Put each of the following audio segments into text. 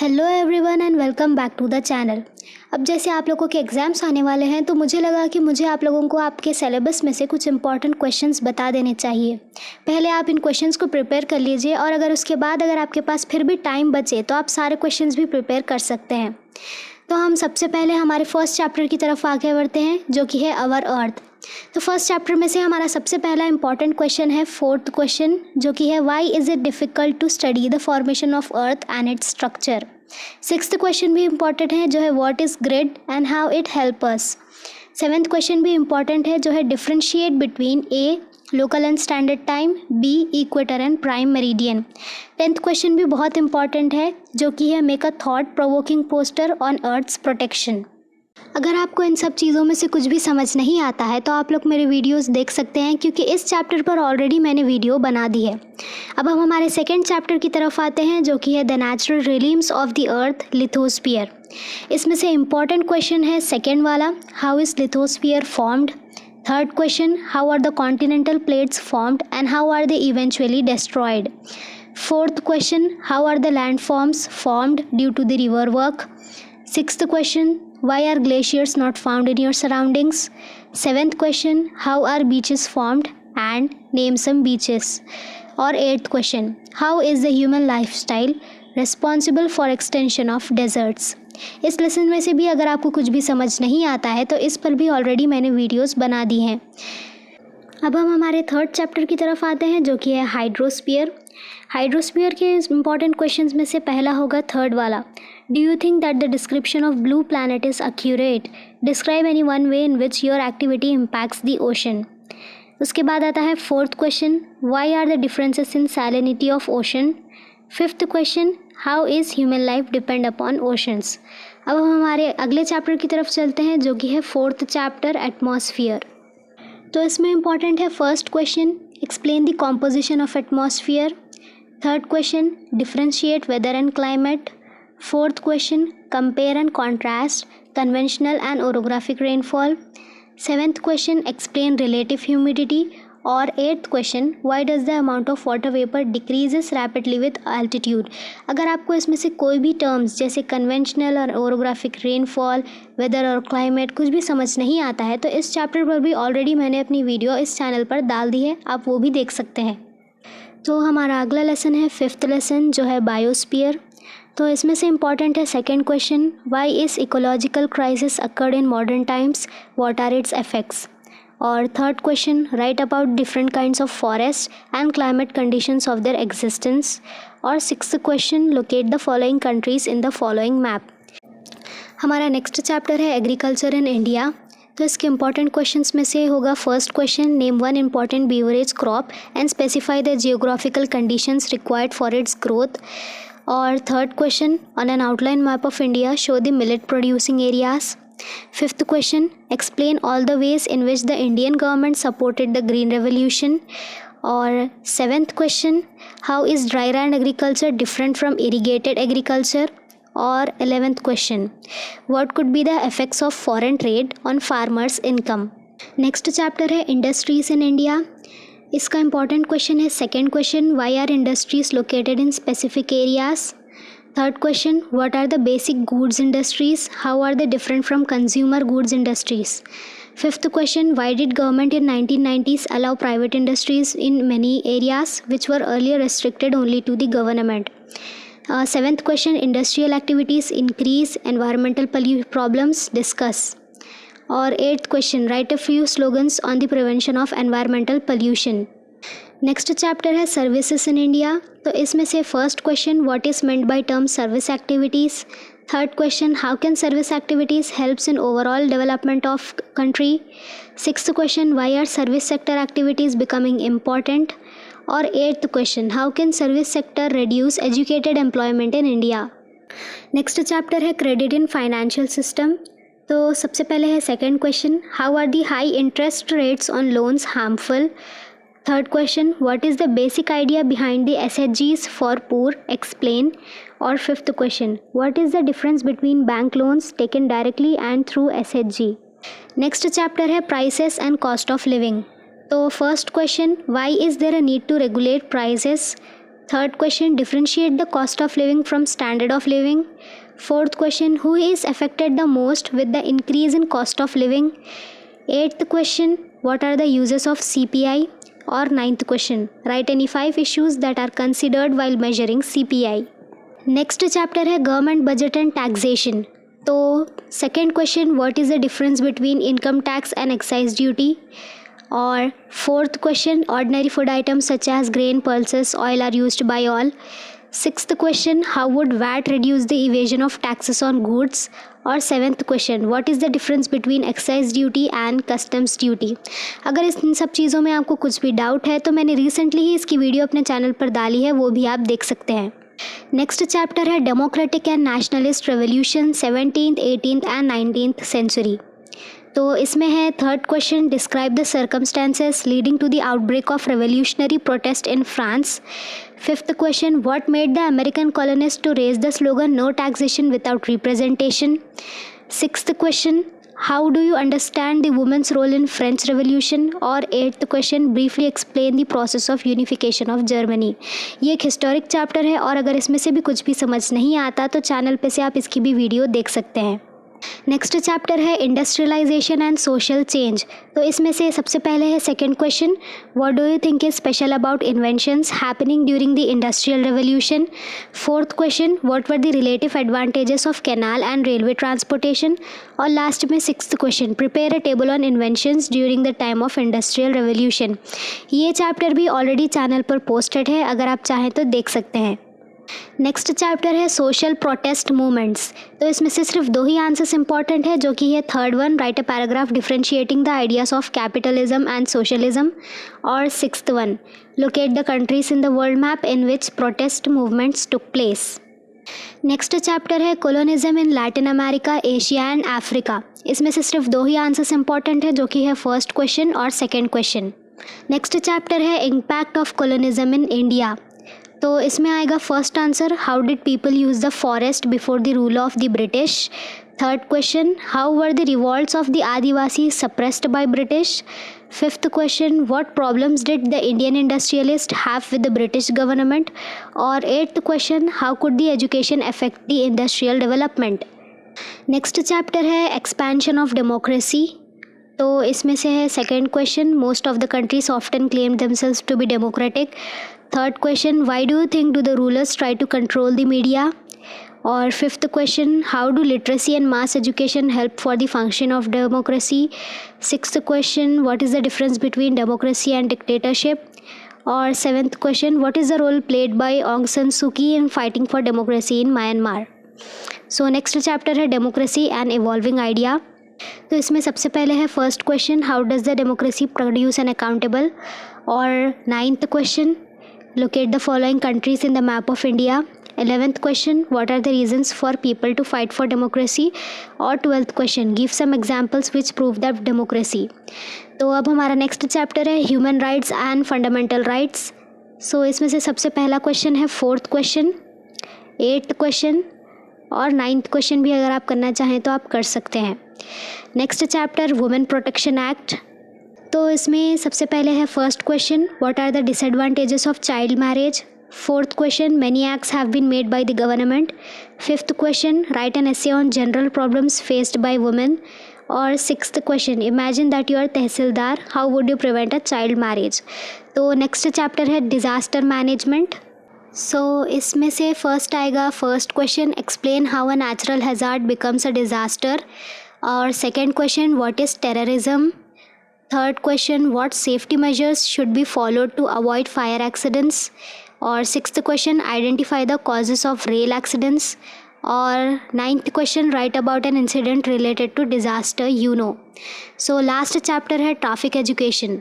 Hello everyone and welcome back to the channel. अब जैसे आप लोगों के एग्ज़ाम्स आने वाले हैं तो मुझे लगा कि मुझे आप लोगों को आपके सिलेबस में से कुछ इंपॉर्टेंट क्वेश्चंस बता देने चाहिए। पहले आप इन क्वेश्चंस को प्रिपेयर कर लीजिए और अगर उसके बाद अगर आपके पास फिर भी टाइम बचे तो आप सारे क्वेश्चंस भी प्रिपेयर कर सकते हैं। तो हम सबसे पहले हमारे फर्स्ट चैप्टर की तरफ आगे बढ़ते हैं जो कि है आवर अर्थ। तो फर्स्ट चैप्टर में से हमारा सबसे पहला इंपॉर्टेंट क्वेश्चन है फोर्थ क्वेश्चन जो कि है why is it difficult to study the formation of earth and its structure. Sixth question भी इंपॉर्टेंट है जो है what is grid and how it help us. Seventh question भी इंपॉर्टेंट है जो है differentiate between A local and standard time, B equator and prime meridian. Tenth question भी बहुत इंपॉर्टेंट है जो कि है make a thought provoking poster on earth's protection. अगर आपको इन सब चीज़ों में से कुछ भी समझ नहीं आता है तो आप लोग मेरे वीडियोस देख सकते हैं क्योंकि इस चैप्टर पर ऑलरेडी मैंने वीडियो बना दी है। अब हम हमारे सेकंड चैप्टर की तरफ आते हैं जो कि है the natural realms of the earth lithosphere. इसमें से इम्पॉर्टेंट क्वेश्चन है सेकेंड वाला, how is lithosphere formed. Third question, how are the continental plates formed and how are they eventually destroyed. Fourth question, how are the landforms formed due to the river work. Sixth question, why are glaciers not found in your surroundings? Seventh question, how are beaches formed and name some beaches. और eighth question, how is the human lifestyle responsible for extension of deserts. इस lesson में से भी अगर आपको कुछ भी समझ नहीं आता है तो इस पर भी ऑलरेडी मैंने वीडियोस बना दी हैं। अब हम हमारे थर्ड चैप्टर की तरफ आते हैं जो कि है हाइड्रोस्फीयर। हाइड्रोस्फीयर के इंपॉर्टेंट क्वेश्चंस में से पहला होगा थर्ड वाला, do you think that the description of blue planet is accurate, describe any one way in which your activity impacts the ocean. उसके बाद आता है fourth question, why are the differences in salinity of ocean. Fifth question, how is human life depend upon oceans. अब हम हमारे अगले chapter की तरफ चलते हैं जो कि है फोर्थ चैप्टर एटमॉस्फियर। तो इसमें इंपॉर्टेंट है first question, explain the composition of atmosphere. Third question, differentiate weather and climate. Fourth question, compare and contrast conventional and orographic rainfall. Seventh question, explain relative humidity. और eighth question, why does the amount of water vapour decreases rapidly with altitude. अगर आपको इसमें से कोई भी terms जैसे conventional और orographic rainfall, weather और क्लाइमेट कुछ भी समझ नहीं आता है तो इस चैप्टर पर भी ऑलरेडी मैंने अपनी वीडियो इस चैनल पर डाल दी है, आप वो भी देख सकते हैं। तो हमारा अगला लेसन है फिफ्थ लेसन जो है बायोस्फीयर। तो इसमें से इम्पॉर्टेंट है second question, why is ecological crisis occurred in modern times, what are its effects. और third question, write about different kinds of forest and climate conditions of their existence. और sixth question, locate the following countries in the following map. हमारा next chapter है agriculture in India. तो इसके important questions में से होगा first question, name one important beverage crop and specify the geographical conditions required for its growth. और third question, on an outline map of India show the millet producing areas. Fifth question, explain all the ways in which the Indian government supported the green revolution. और seventh question, how is dry land agriculture different from irrigated agriculture. और 11th question, what could be the effects of foreign trade on farmers income. Next chapter है industries in India. इसका important question है second question, why are industries located in specific areas. Third question, what are the basic goods industries, how are they different from consumer goods industries. Fifth question, why did government in 1990s allow private industries in many areas which were earlier restricted only to the government. Seventh question, industrial activities increase environmental problems, discuss. और eighth question, write a few slogans on the prevention of environmental pollution. Next chapter है services in India. तो इसमें से first question, what is meant by term service activities. Third question, how can service activities helps in overall development of country. Sixth question, why are service sector activities becoming important. और eighth question, how can service sector reduce educated employment in India. Next chapter है credit in financial system. तो सबसे पहले है second question, how are the high interest rates on loans harmful. Third question, what is the basic idea behind the एसएचजीज for poor, explain. और fifth question, what is the difference between bank loans taken directly and through SHG. Next chapter है prices and cost of living. तो first question, why is there a need to regulate prices. Third question, differentiate the cost of living from standard of living. Fourth question, who is affected the most with the increase in cost of living? Eighth question, what are the uses of CPI? और ninth question, write any 5 issues that are considered while measuring CPI. Next chapter है government budget and taxation. तो second question, what is the difference between income tax and excise duty. और fourth question, ordinary food items such as grain, pulses, oil are used by all. Sixth question, how would VAT reduce the evasion of taxes on goods. और seventh question, what is the difference between excise duty and customs duty. अगर इन सब चीज़ों में आपको कुछ भी doubt है तो मैंने रिसेंटली ही इसकी वीडियो अपने चैनल पर डाली है, वो भी आप देख सकते हैं. नेक्स्ट चैप्टर है democratic and nationalist revolution 17th, 18th and 19th century. तो इसमें है third question, describe the circumstances leading to the outbreak of revolutionary protest in France. Fifth question, what made the American colonist to raise the slogan no taxation without representation. Sixth question, how do you understand the women's role in French revolution. और eighth question, briefly explain the process of unification of Germany. ये एक historic chapter है और अगर इसमें से भी कुछ भी समझ नहीं आता तो चैनल पे से आप इसकी भी वीडियो देख सकते हैं. नेक्स्ट चैप्टर है इंडस्ट्रियलाइजेशन एंड सोशल चेंज. तो इसमें से सबसे पहले है second question, what do you think is special about inventions happening during the industrial revolution. Fourth question, what were the relative advantages of canal and railway transportation. और last में sixth question, prepare a table on inventions during the time of industrial revolution. ये chapter भी already channel पर posted है, अगर आप चाहें तो देख सकते हैं. नेक्स्ट चैप्टर है सोशल प्रोटेस्ट मूवमेंट्स. तो इसमें से सिर्फ 2 ही आंसर्स इंपॉर्टेंट है, जो कि है third one, write a paragraph differentiating the ideas of capitalism and socialism. और sixth one, locate the countries in the world map in which protest movements took place. Next chapter है colonialism in Latin America, Asia and Africa. इसमें से सिर्फ 2 ही answers important है, जो कि है first question और सेकेंड क्वेश्चन. नेक्स्ट चैप्टर है impact of colonialism in India. तो इसमें आएगा first answer, how did people use the forest before the rule of the British. Third question, how were the revolts of the Adivasi suppressed by British. Fifth question, what problems did the Indian industrialist have with the British government. और eighth question, how could the education affect the industrial development. Next chapter है expansion of democracy. तो इसमें से है second question, most of the countries often claim themselves to be democratic. Third question, why do you think do the rulers try to control the media. और fifth question, how do literacy and mass education help for the function of democracy. Sixth question, what is the difference between democracy and dictatorship. और seventh question, what is the role played bye Aung San Suu Kyi in fighting for democracy in Myanmar. So next chapter है democracy and evolving idea. तो इसमें सबसे पहले है first question, how does the democracy produce an accountable. और ninth question, locate the following countries in the map of India. 11th question, what are the reasons for people to fight for democracy. और 12th question, give some examples which prove that democracy. तो अब हमारा next chapter है human rights and fundamental rights. So इसमें से सबसे पहला question है फोर्थ क्वेश्चन, एट्थ क्वेश्चन और नाइन्थ क्वेश्चन भी अगर आप करना चाहें तो आप कर सकते हैं. Next chapter women protection act. तो इसमें सबसे पहले है first question, what are the disadvantages of child marriage. Fourth question, many acts have been made by the government. Fifth question, write an essay on general problems faced by women. और sixth question, imagine that you are tehsildar, how would you prevent a child marriage. तो next chapter है disaster management. So इसमें से first आएगा first question, explain how a natural hazard becomes a disaster. और second question, what is terrorism. Third question, what safety measures should be followed to avoid fire accidents. और sixth question, identify the causes of rail accidents. और ninth question, write about an incident related to disaster you know. So last chapter है traffic education.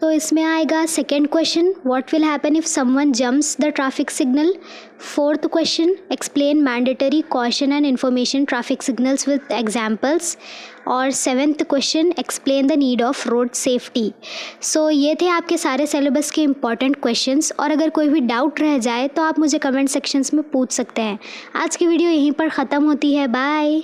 तो इसमें आएगा second question, what will happen if someone jumps the traffic signal. Fourth question, explain mandatory caution and information traffic signals with examples. और seventh question, explain the need of road safety. So ये थे आपके सारे syllabus के important questions और अगर कोई भी डाउट रह जाए तो आप मुझे कमेंट सेक्शंस में पूछ सकते हैं. आज की वीडियो यहीं पर ख़त्म होती है. बाय.